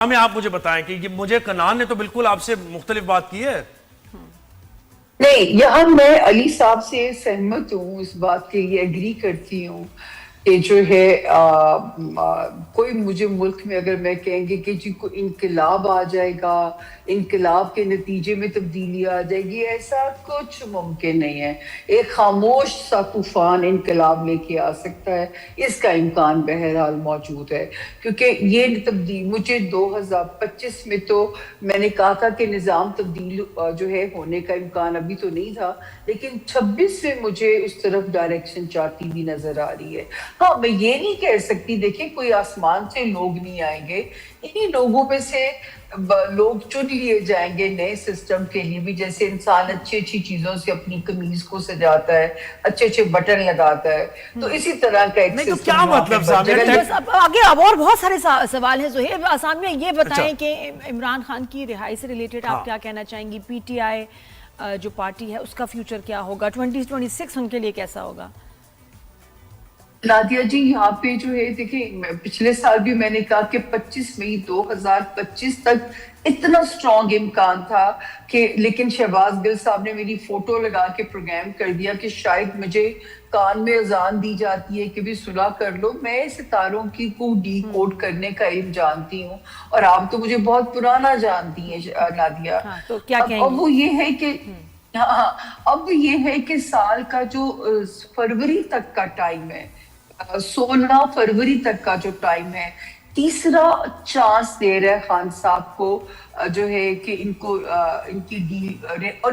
ہمیں آپ مجھے بتائیں کہ مجھے کنان نے تو بالکل آپ سے مختلف بات کی ہے. نہیں، یہاں میں علی صاحب سے سہمت ہوں، اس بات کے لیے ایگری کرتی ہوں کہ جو ہے کوئی مجھے ملک میں اگر میں کہیں گے کہ جی کو انقلاب آ جائے گا، انقلاب کے نتیجے میں تبدیلی آ جائے گی، ایسا کچھ ممکن نہیں ہے. ایک خاموش سا طوفان انقلاب لے کے آ سکتا ہے، اس کا امکان بہرحال موجود ہے. کیونکہ یہ تبدیل مجھے 2025 میں تو میں نے کہا تھا کہ نظام تبدیل جو ہے ہونے کا امکان ابھی تو نہیں تھا، لیکن 26 میں مجھے اس طرف ڈائریکشن چاہتی بھی نظر آ رہی ہے. ہاں، میں یہ نہیں کہہ سکتی، دیکھیں کوئی آسمان سے لوگ نہیں آئیں گے، انہی لوگوں میں سے لوگ چن لیے جائیں گے نئے سسٹم کے لیے بھی. جیسے انسان اچھی اچھی چیزوں سے اپنی قمیض کو سجاتا ہے، اچھے اچھے بٹن لگاتا ہے، تو اسی طرح کا ایک نہیں تو سسٹم کیا مطلب صاحب آگے اب اور بہت سارے سوال ہیں. زہیب اسامیہ یہ بتائیں کہ عمران خان کی رہائی سے ریلیٹڈ آپ کیا کہنا چاہیں گی؟ پی ٹی آئی جو پارٹی ہے اس کا فیوچر کیا ہوگا؟ 2026 ان کے لیے کیسا ہوگا؟ نادیہ جی، یہاں پہ جو ہے دیکھیں، پچھلے سال بھی میں نے کہا کہ 25 مئی 2025 تک اتنا سٹرونگ امکان تھا کہ لیکن شہباز گل صاحب نے میری فوٹو لگا کے پروگرام کر دیا کہ شاید مجھے کان میں اذان دی جاتی ہے کہ بھی صلح کر لو. میں ستاروں کی کو ڈی کوڈ کرنے کا علم جانتی ہوں، اور آپ تو مجھے بہت پرانا جانتی ہیں نادیہ. تو کیا کہیں اب وہ یہ ہے کہ اب یہ ہے کہ سال کا جو فروری تک کا ٹائم ہے، 16 فروری تک کا جو ٹائم ہے، تیسرا چانس دے رہے خان صاحب کو جو ہے کہ ان کو ان کی ڈیل اور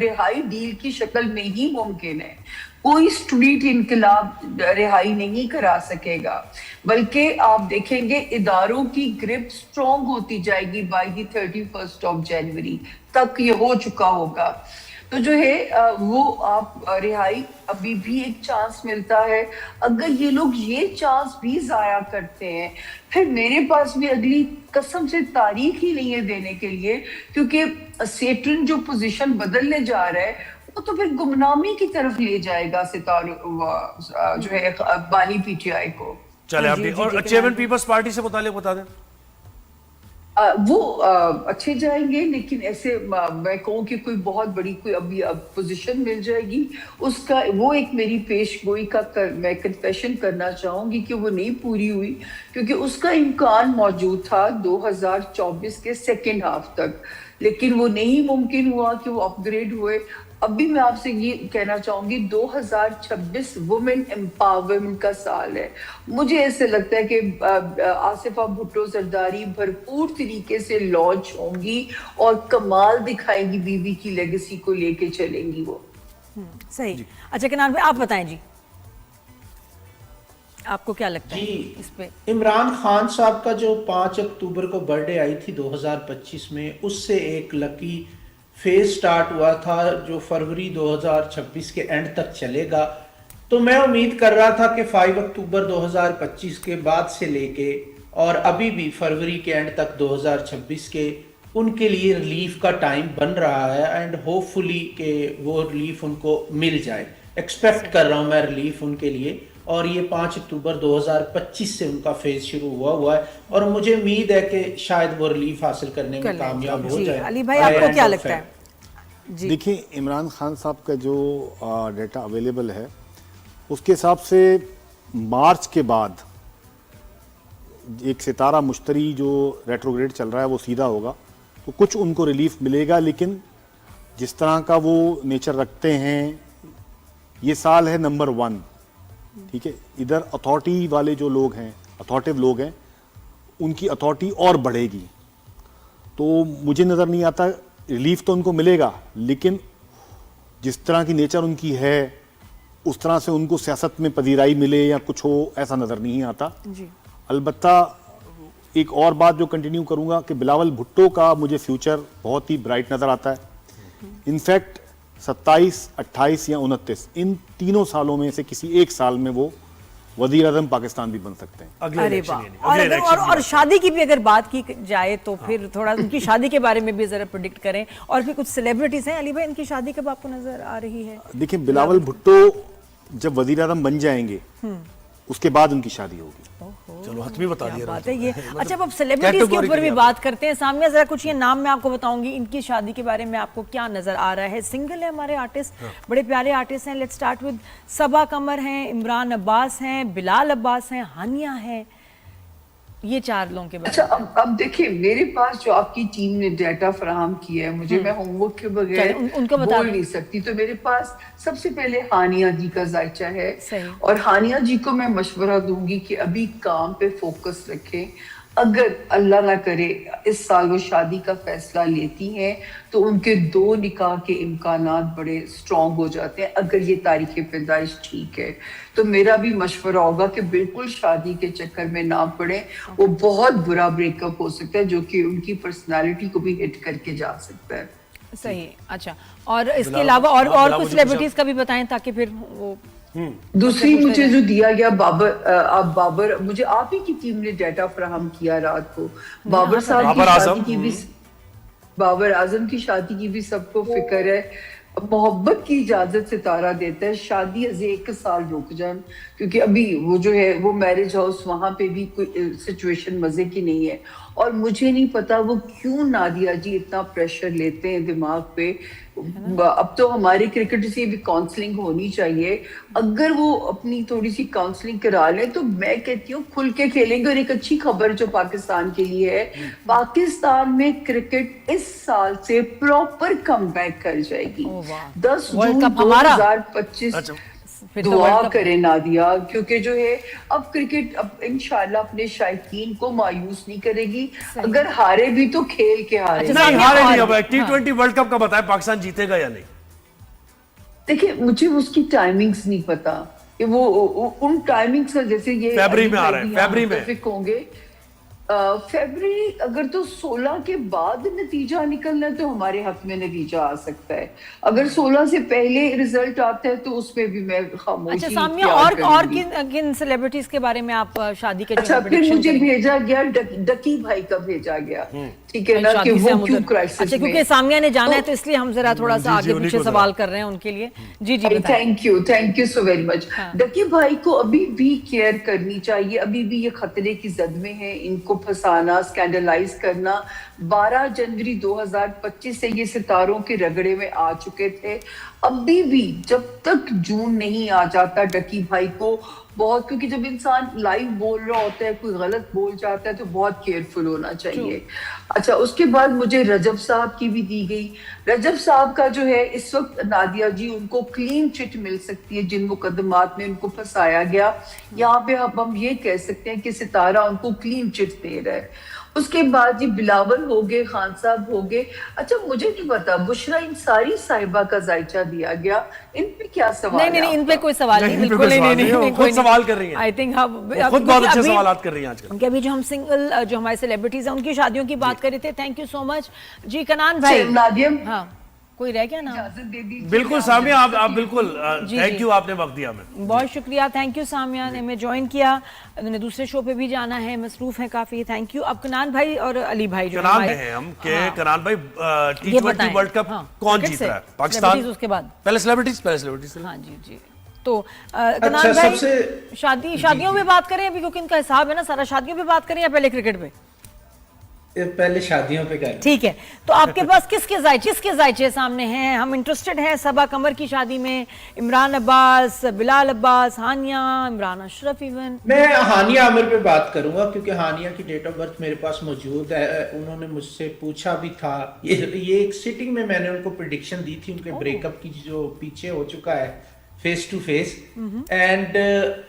رہائی ڈیل کی شکل میں ہی ممکن ہے. کوئی اسٹریٹ انقلاب رہائی نہیں کرا سکے گا، بلکہ آپ دیکھیں گے اداروں کی گرپ سٹرونگ ہوتی جائے گی. بائی دی 31 جنوری تک یہ ہو چکا ہوگا. تو جو ہے وہ آپ رہائی ابھی بھی ایک چانس ملتا ہے. اگر یہ لوگ یہ چانس بھی ضائع کرتے ہیں، پھر میرے پاس بھی اگلی قسم سے تاریخ ہی نہیں ہے دینے کے لیے، کیونکہ سیٹرن جو پوزیشن بدلنے جا رہا ہے وہ تو پھر گمنامی کی طرف لے جائے گا جو ہے بانی پی ٹی آئی کو. چلے آپ بھی. اور چیئرمین پیپلز پارٹی سے متعلق بتا دیں. وہ اچھے جائیں گے، لیکن ایسے میں کہوں کہ کوئی بہت بڑی کوئی ابھی پوزیشن مل جائے گی اس کا، وہ ایک میری پیش گوئی کا میں کنفیشن کرنا چاہوں گی کہ وہ نہیں پوری ہوئی، کیونکہ اس کا امکان موجود تھا 2024 کے سیکنڈ ہاف تک، لیکن وہ نہیں ممکن ہوا کہ وہ اپ گریڈ ہوئے. ابھی میں آپ سے یہ کہنا چاہوں گی 2026 وومن امپاورمنٹ کا سال ہے. مجھے ایسے لگتا ہے کہ آصفہ بھٹو زرداری بھرپور طریقے سے لانچ ہوں گی اور کمال دکھائیں گی، بیوی کی لیگیسی کو لے کے چلیں گی وہ. صحیح. اچھا کنان بھائی آپ بتائیں جی، آپ کو کیا لگتا ہے اس پہ؟ عمران خان صاحب کا جو 5 اکتوبر کو برتھ ڈے آئی تھی 2025 میں، اس سے ایک لکی فیز سٹارٹ ہوا تھا جو فروری 2026 کے اینڈ تک چلے گا. تو میں امید کر رہا تھا کہ 5 اکتوبر 2025 کے بعد سے لے کے اور ابھی بھی فروری کے اینڈ تک 2026 کے ان کے لیے ریلیف کا ٹائم بن رہا ہے، اینڈ ہوپ فلی کہ وہ ریلیف ان کو مل جائے. ایکسپیکٹ کر رہا ہوں میں ریلیف ان کے لیے، اور یہ 5 اکتوبر 2025 سے ان کا فیز شروع ہوا ہے، اور مجھے امید ہے کہ شاید وہ ریلیف حاصل کرنے میں کامیاب ہو جائے. علی بھائی آپ کو کیا لگتا ہے؟ دیکھیں، عمران خان صاحب کا جو ڈیٹا اویلیبل ہے اس کے حساب سے مارچ کے بعد ایک ستارہ مشتری جو ریٹروگریڈ چل رہا ہے وہ سیدھا ہوگا، تو کچھ ان کو ریلیف ملے گا. لیکن جس طرح کا وہ نیچر رکھتے ہیں، یہ سال ہے نمبر 1، ٹھیک ہے. ادھر اتھارٹی والے جو لوگ ہیں، اتھارٹیو لوگ ہیں، ان کی اتھارٹی اور بڑھے گی. تو مجھے نظر نہیں آتا ریلیف تو ان کو ملے گا، لیکن جس طرح کی نیچر ان کی ہے اس طرح سے ان کو سیاست میں پذیرائی ملے یا کچھ ہو، ایسا نظر نہیں آتا. البتہ ایک اور بات جو کنٹینیو کروں گا کہ بلاول بھٹو کا مجھے فیوچر بہت ہی برائٹ نظر آتا ہے. انفیکٹ 27، 28 یا 29 ان تینوں سالوں میں سے کسی ایک سال میں وہ وزیر اعظم پاکستان بھی بن سکتے ہیں. اور شادی کی بھی اگر بات کی جائے تو پھر تھوڑا ان کی شادی کے بارے میں بھی ذرا پریڈکٹ کریں. اور پھر کچھ سیلیبریٹیز ہیں علی بھائی، ان کی شادی کب آپ کو نظر آ رہی ہے؟ دیکھیں، بلاول بھٹو جب وزیر اعظم بن جائیں گے उसके बाद उनकी शादी होगी। चलो हतमी बता क्या दिया बात है ये। मतलब अच्छा, अब आप सेलिब्रिटीज के ऊपर भी categorically बात करते हैं। सामिया, जरा कुछ ये नाम मैं आपको बताऊंगी, इनकी शादी के बारे में आपको क्या नजर आ रहा है? सिंगल है हमारे आर्टिस्ट, बड़े प्यारे आर्टिस्ट हैं। लेट्स स्टार्ट विद सबा कमर हैं, इमरान अब्बास हैं, बिलाल अब्बास हैं, हानिया है, ये 4 लोगों के बारे अच्छा, में। अब देखिए, मेरे पास जो आपकी टीम ने डाटा फराहम किया है मुझे, मैं होमवर्क के बगैर चलिए, उनको बता बोल दें। नहीं सकती। तो मेरे पास सबसे पहले हानिया जी का जायचा है, सही। और हानिया जी को मैं मशवरा दूंगी कि अभी काम पे फोकस रखें। अगर अल्लाह ना करे इस साल वो शादी का फैसला लेती हैं तो उनके 2 निकाह के इम्कानात बड़े स्ट्रॉन्ग हो जाते हैं, अगर ये तारीख पैदाइश ठीक है। तो मेरा भी मशवरा होगा कि बिल्कुल शादी के चक्कर में ना पड़े, वो बहुत बुरा ब्रेकअप हो सकता है जो कि उनकी पर्सनालिटी को भी हिट करके जा सकता है। सही। अच्छा, और इसके अलावा और कुछ सेलिब्रिटीज का भी बताएं ताकि फिर वो दूसरी मुझे जो दिया गया बाबर, मुझे आप ही की टीम ने डाटा फराहम किया रात को। बाबर साहब की शादी की भी, बाबर आजम की शादी की भी सबको फिक्र है। मोहब्बत की इजाजत सितारा देता है, शादी अजे 1 साल रुक जान, क्योंकि अभी वो जो है वो मैरिज हाउस, वहां पे भी कोई सिचुएशन मजे की नहीं है। और मुझे नहीं पता वो क्यों नादिया जी इतना प्रेशर लेते हैं दिमाग पे। अब तो हमारे क्रिकेटर से भी काउंसलिंग होनी चाहिए। अगर वो अपनी थोड़ी सी काउंसलिंग करा लें तो मैं कहती हूँ खुल के खेलेंगे। और एक अच्छी खबर जो पाकिस्तान के लिए है, पाकिस्तान में क्रिकेट इस साल से प्रॉपर कमबैक कर जाएगी। 10 वर्ल्ड जून कप हमारा? 2025 फिर तो दुआ वर्ल्ड कप करें नादिया, क्योंकि जो है अब क्रिकेट अब इंशाल्लाह अपने शायकीन को मायूस नहीं करेगी। अगर हारे भी तो खेल के हारे। अच्छा, नहीं हारे नहीं। अब हाँ। T20 वर्ल्ड कप का बताएं, पाकिस्तान जीतेगा या नहीं? देखिए, मुझे उसकी टाइमिंग्स नहीं पता कि वो उन टाइमिंग्स का, जैसे ये फरवरी में आ रहे हैं, फरवरी में होंगे। फरवरी अगर तो 16 के बाद नतीजा निकलना है तो हमारे हक में नतीजा आ सकता है। अगर 16 से पहले रिजल्ट आता है तो उसमें भी मैं खामोशी अच्छा सामिया, इख्तियार और करूंगी। किन सेलिब्रिटीज के बारे में आप शादी के अच्छा, फिर मुझे भेजा गया डकी भाई का भेजा गया, ठीक है ना, कि वो क्यों क्राइसिस अच्छा, में। क्योंकि सामिया ने जाना है तो इसलिए हम जरा थोड़ा सा आगे उन्हीं पीछे को सवाल कर रहे हैं उनके लिए। जी जी बताएं। Thank you so very much. Ducky भाई को अभी भी केयर करनी चाहिए, अभी भी ये खतरे की जद में है। इनको फंसाना, स्कैंडलाइज करना। 12 जनवरी 2025 से ये सितारों के रगड़े में आ चुके थे। अभी भी जब तक जून नहीं आ जाता डकी भाई को बहुत, क्योंकि जब इंसान लाइव बोल रहा होता है, कोई गलत बोल जाता है तो बहुत केयरफुल होना चाहिए। अच्छा, उसके बाद मुझे रजब साहब की भी दी गई। रजब साहब का जो है इस वक्त नादिया जी उनको क्लीन चिट मिल सकती है जिन मुकदमात में उनको फंसाया गया। यहाँ पे अब हम ये कह सकते हैं कि सितारा उनको क्लीन चिट दे रहा है। उसके बाद ये बिलावल हो गए, खान साहब हो गए। अच्छा, मुझे नहीं पता बुशरा इंसारी साहिबा का जायचा दिया गया, इन पे क्या सवाल? नहीं, इन पे कोई सवाल नहीं, इन पे बिल्कुल कोई सवाल नहीं, वो नहीं, खुद सवाल कर रही हैं। आई थिंक खुद बहुत अच्छे सवालात कर रही हैं आजकल। क्योंकि अभी जो हम सिंगल जो हमारे सेलिब्रिटीज हैं उनकी शादियों की बात कर रहे थे। थैंक यू सो मच जी। कनान भाई, नादिया, हाँ कोई रह गया ना? बिल्कुल सामिया, आप बिल्कुल थैंक यू, आपने वक्त दिया हमें। बहुत शुक्रिया, थैंक यू सामिया ने हमें ज्वाइन किया। उन्होंने दूसरे शो पे भी जाना है, मसरूफ है काफी। Thank you. अब कनान भाई और अली भाई जो कनान में हैं हम के कनान भाई, T20 वर्ल्ड कप कौन जीत रहा है? पाकिस्तान। उसके बाद पहले सेलिब्रिटीज। हाँ जी। तो कनान भाई, शादियों पे बात करें अभी, क्योंकि इनका हिसाब है ना सारा। शादियों पे बात करें या पहले क्रिकेट पे? पहले शादियों पे करें। ठीक है, तो आपके पास किसके जायचे सामने हैं? हम इंटरेस्टेड हैं सबा कमर की शादी में, इमरान अब्बास, बिलाल अब्बास, हानिया, इमरान अशरफ। इवन मैं हानिया आमिर पे बात करूंगा क्योंकि हानिया की डेट ऑफ बर्थ मेरे पास मौजूद है। उन्होंने मुझसे पूछा भी था, ये एक सिटिंग में मैंने उनको प्रेडिक्शन दी थी उनके ब्रेकअप की, जो पीछे हो चुका है फेस टू फेस। एंड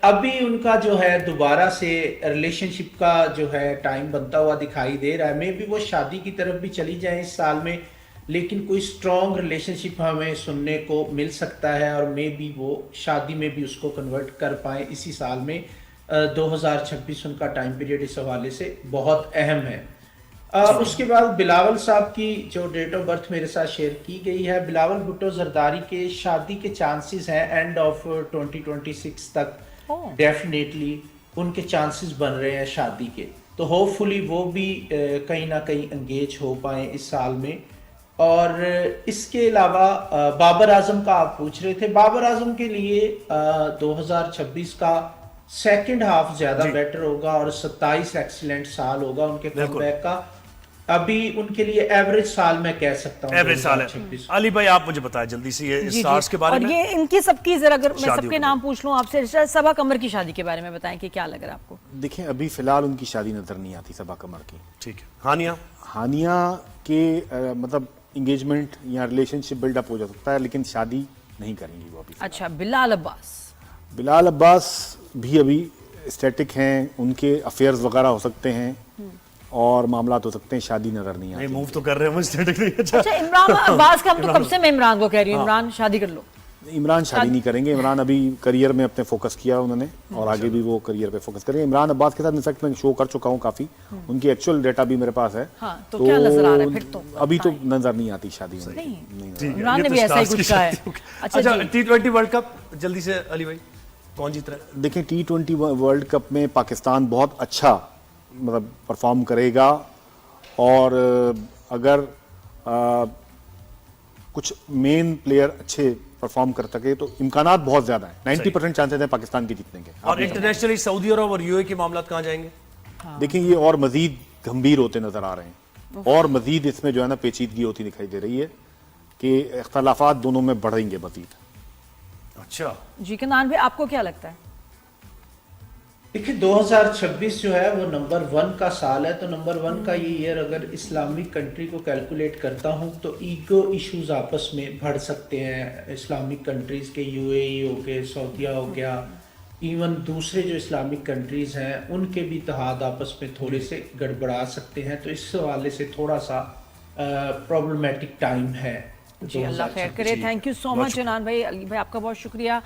अभी उनका जो है दोबारा से रिलेशनशिप का जो है टाइम बनता हुआ दिखाई दे रहा है। मे भी वो शादी की तरफ भी चली जाए इस साल में, लेकिन कोई स्ट्रॉन्ग रिलेशनशिप हमें सुनने को मिल सकता है और मे भी वो शादी में भी उसको कन्वर्ट कर पाए इसी साल में। 2026 उनका टाइम पीरियड इस हवाले से बहुत अहम है। उसके बाद बिलावल साहब की जो डेट ऑफ बर्थ मेरे साथ शेयर की गई है, बिलावल भुट्टो जरदारी के शादी के चांसेस हैं एंड ऑफ 2026 तक। डेफिनेटली उनके चांसेस बन रहे हैं शादी के, तो होपफुली वो भी कहीं ना कहीं एंगेज हो पाए इस साल में। और इसके अलावा बाबर आजम का आप पूछ रहे थे, बाबर आजम के लिए 2026 का सेकंड हाफ ज्यादा जी। बेटर होगा और 27 एक्सीलेंट साल होगा उनके बिल्कुल। कमबैक का। अभी उनके लिए एवरेज साल मैं कह सकता हूँ एवरेज साल है। 2026। अली भाई आप मुझे बताएं जल्दी से ये जी, स्टार्स जी। के बारे और में। ये इनकी सबकी जरा अगर मैं शादियों सबके के नाम पूछ लूं आपसे, सबा कमर की शादी के बारे में बताएं कि क्या लग रहा है आपको? देखें अभी फिलहाल उनकी शादी नजर नहीं आती सबा कमर की। ठीक है, हानिया हानिया के मतलब इंगेजमेंट या रिलेशनशिप बिल्डअप हो जा सकता है, लेकिन शादी नहीं करेंगी वो अभी। अच्छा, बिलाल अब्बास। बिलाल अब्बास भी अभी स्टैटिक हैं, उनके अफेयर्स वगैरह हो सकते हैं और मामलात हो सकते हैं, शादी नजर नहीं नहीं आती। मूव तो कर रहे हैं वो स्टैटिक नहीं। अच्छा अच्छा, इमरान अब्बास का हम तो कब से मैं इमरान को कह रही हूँ, इमरान शादी कर लो। इमरान शादी नहीं करेंगे। इमरान अभी करियर में अपने फोकस किया उन्होंने और आगे भी वो करियर पे फोकस करेंगे। इमरान अब्बास के साथ इनफैक्ट मैं शो कर चुका हूँ काफी, उनकी एक्चुअल डेटा भी मेरे पास है। हाँ, तो क्या नजर आ रहा है फिर तो? अभी तो नजर नहीं आती शादी उनकी। नहीं। नहीं ठीक है, इमरान ये ने तो भी ऐसा ही स्टार्स की कुछ कहा है। शादी होगी। अच्छा अच्छा जी। T20 वर्ल्ड कप जल्दी से अली भाई कौन जीत रहा है? देखें T20 वर्ल्ड कप में पाकिस्तान बहुत अच्छा मतलब परफॉर्म करेगा और अगर कुछ मेन प्लेयर अच्छे परफॉर्म कर सके तो इम्कानात बहुत ज्यादा है। 90% चांसेस हैं पाकिस्तान के जीतने के। और इंटरनेशनली सऊदी अरब और यूएई के मामला कहाँ जाएंगे? देखिए ये और मजीद गंभीर होते नजर आ रहे हैं और मजीद इसमें जो है ना पेचीदगी होती दिखाई दे रही है कि इख्तलाफात दोनों में बढ़ेंगे मजीद। अच्छा जी कनान भाई, आपको क्या लगता है? देखिए 2026 जो है वो नंबर 1 का साल है, तो नंबर 1 का ये ईयर अगर इस्लामिक कंट्री को कैलकुलेट करता हूँ तो ईगो इश्यूज आपस में बढ़ सकते हैं। इस्लामिक कंट्रीज के यूएई हो गए, सऊदीया हो गया, इवन दूसरे जो इस्लामिक कंट्रीज हैं उनके भी इत्तेहाद आपस में थोड़े से गड़बड़ा सकते हैं। तो इस हवाले से थोड़ा सा प्रॉब्लमेटिक टाइम है। जी, अल्लाह खैर करे। थैंक यू सो मच इनान भाई, अली भाई आपका बहुत शुक्रिया।